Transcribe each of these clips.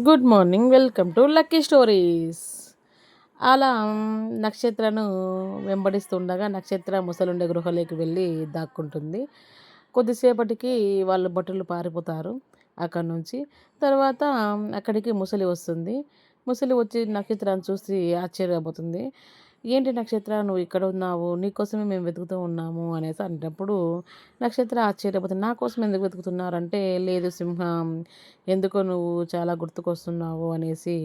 Good morning. Welcome to lucky stories. అలా నక్షత్రను వెంబడిస్తుండగా నక్షత్ర ముసలుండే గృహలోకి వెళ్ళి దాక్కుంటుంది. కొద్దిసేపటికి వాళ్ళు భటులు పారిపోతారు అక్కడి నుంచి. తర్వాత అక్కడికి ముసలి వస్తుంది. ముసలి వచ్చి నక్షత్రాన్ని చూసి ఆశ్చర్యపోతుంది. ఏంటి నక్షత్ర, నువ్వు ఇక్కడ ఉన్నావు? నీకోసమే మేము వెతుకుతూ ఉన్నాము అనేసి అన్నప్పుడు నక్షత్ర ఆశ్చర్యపోతుంది. నా కోసం ఎందుకు వెతుకుతున్నారంటే, లేదు సింహం, ఎందుకో నువ్వు చాలా గుర్తుకొస్తున్నావు అనేసి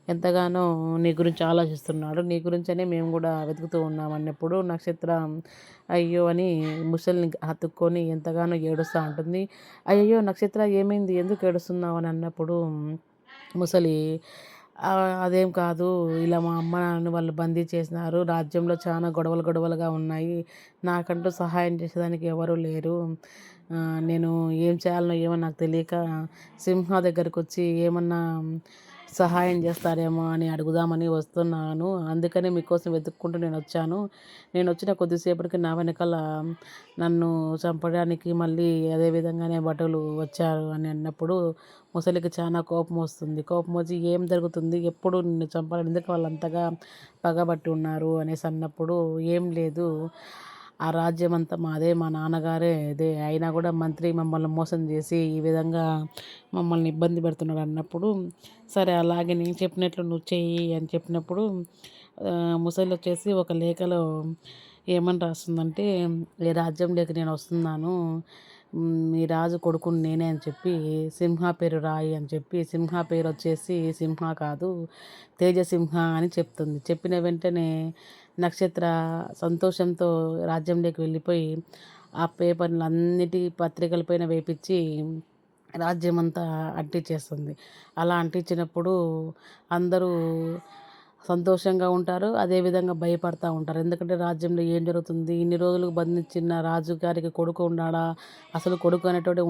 ఎంతగానో నీ గురించి ఆలోచిస్తున్నాడు. నీ గురించనే మేము కూడా వెతుకుతూ ఉన్నాం అన్నప్పుడు నక్షత్రం అయ్యో అని ముసలిని హత్తుక్కొని ఎంతగానో ఏడుస్తూ ఉంటుంది. అయ్యో నక్షత్ర, ఏమైంది, ఎందుకు ఏడుస్తున్నావు అని అన్నప్పుడు ముసలి అదేం కాదు, ఇలా మా అమ్మ నాన్న వాళ్ళు బందీ చేసినారు. రాజ్యంలో చాలా గొడవలుగా ఉన్నాయి. నాకంటూ సహాయం చేసేదానికి ఎవరు లేరు. నేను ఏం చేయాలనో ఏమో నాకు తెలియక సింహ దగ్గరకు వచ్చి ఏమన్నా సహాయం చేస్తారేమో అని అడుగుదామని వస్తున్నాను. అందుకనే మీకోసం వెతుక్కుంటూ నేను వచ్చాను. నేను వచ్చిన కొద్దిసేపటికి నా వెనకాల నన్ను చంపడానికి మళ్ళీ అదే విధంగానే భటులు వచ్చారు అని అన్నప్పుడు ముసలికి చాలా కోపం వస్తుంది. కోపం వచ్చి ఏం జరుగుతుంది, ఎప్పుడు నిన్ను చంపాలని, ఎందుకు వాళ్ళంతగా పగబట్టి ఉన్నారు అనేసి అన్నప్పుడు ఏం లేదు, ఆ రాజ్యం అంతా మాదే, మా నాన్నగారే ఇదే, అయినా కూడా మంత్రి మమ్మల్ని మోసం చేసి ఈ విధంగా మమ్మల్ని ఇబ్బంది పెడుతున్నాడు అన్నప్పుడు సరే అలాగే నేను చెప్పినట్లు నువ్వు చెయ్యి అని చెప్పినప్పుడు ముసలి వచ్చేసి ఒక లేఖలో ఏమని రాస్తుందంటే, ఈ రాజ్యంలోకి నేను వస్తున్నాను, మీ రాజు కొడుకుని నేనే అని చెప్పి సింహ పేరు రాయి అని చెప్పి, సింహ పేరు వచ్చేసి సింహ కాదు తేజసింహ అని చెప్తుంది. చెప్పిన వెంటనే నక్షత్ర సంతోషంతో రాజ్యంలోకి వెళ్ళిపోయి ఆ పేపర్లన్నిటి పత్రికలపైన వేపించి రాజ్యమంతా అంటించేస్తుంది. అలా అంటించినప్పుడు అందరూ సంతోషంగా ఉంటారు. అదేవిధంగా భయపడతా ఉంటారు. ఎందుకంటే రాజ్యంలో ఏం జరుగుతుంది? ఇన్ని రోజులు బంధించిన రాజుగారికి కొడుకు ఉన్నాడా? అసలు కొడుకు అనేటోడు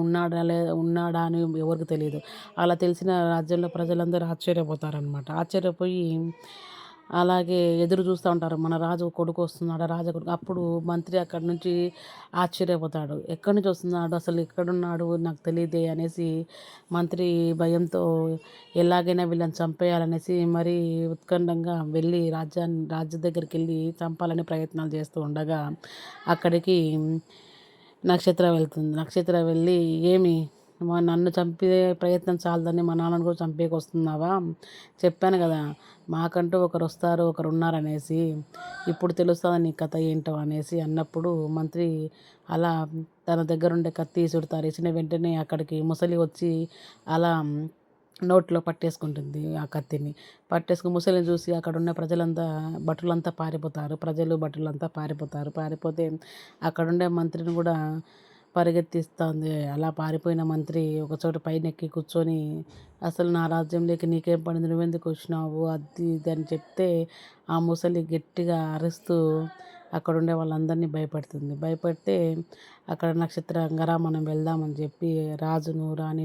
ఉన్నాడా అని ఎవరికి తెలీదు. అలా తెలిసిన రాజ్యంలో ప్రజలందరూ ఆశ్చర్యపోతారనమాట. ఆశ్చర్యపోయి అలాగే ఎదురు చూస్తూ ఉంటారు. మన రాజు కొడుకు వస్తున్నాడా? రాజు కొడుకు. అప్పుడు మంత్రి అక్కడి నుంచి ఆశ్చర్యపోతాడు. ఎక్కడి నుంచి వస్తున్నాడు? అసలు ఎక్కడున్నాడు? నాకు తెలియదే అనేసి మంత్రి భయంతో ఎలాగైనా వీళ్ళని చంపేయాలనేసి మరీ ఉత్కంఠంగా వెళ్ళి రాజు దగ్గరికి వెళ్ళి చంపాలని ప్రయత్నాలు చేస్తూ ఉండగా అక్కడికి నక్షత్ర వెళ్తుంది. నక్షత్ర వెళ్ళి ఏమి నన్ను చంపే ప్రయత్నం చాలదని మా నాన్నను కూడా చంపేకొస్తున్నావా? చెప్పాను కదా, మాకంటూ ఒకరు వస్తారు, ఒకరు ఉన్నారనేసి. ఇప్పుడు తెలుస్తుంది నీ కథ ఏంటో అనేసి అన్నప్పుడు మంత్రి అలా తన దగ్గరుండే కత్తి ఇసురుతారు. ఇసిన వెంటనే అక్కడికి ముసలి వచ్చి అలా నోట్లో పట్టేసుకుంటుంది ఆ కత్తిని. పట్టేసుకుని ముసలిని చూసి అక్కడున్న ప్రజలంతా భటులంతా పారిపోతారు. ప్రజలు భటులంతా పారిపోతారు. పారిపోతే అక్కడుండే మంత్రిని కూడా పరిగెత్తిస్తుంది. అలా పారిపోయిన మంత్రి ఒకచోట పైనెక్కి కూర్చొని అసలు నా రాజ్యంలోకి నీకేం పడింది, నువ్వెందుకు వచ్చినావు, అది ఇది అని చెప్తే ఆ ముసలి గట్టిగా అరుస్తూ అక్కడుండే వాళ్ళందరినీ భయపెడుతుంది. భయపెడితే అక్కడ నక్షత్రంగా మనం వెళ్దామని చెప్పి రాజును రాణి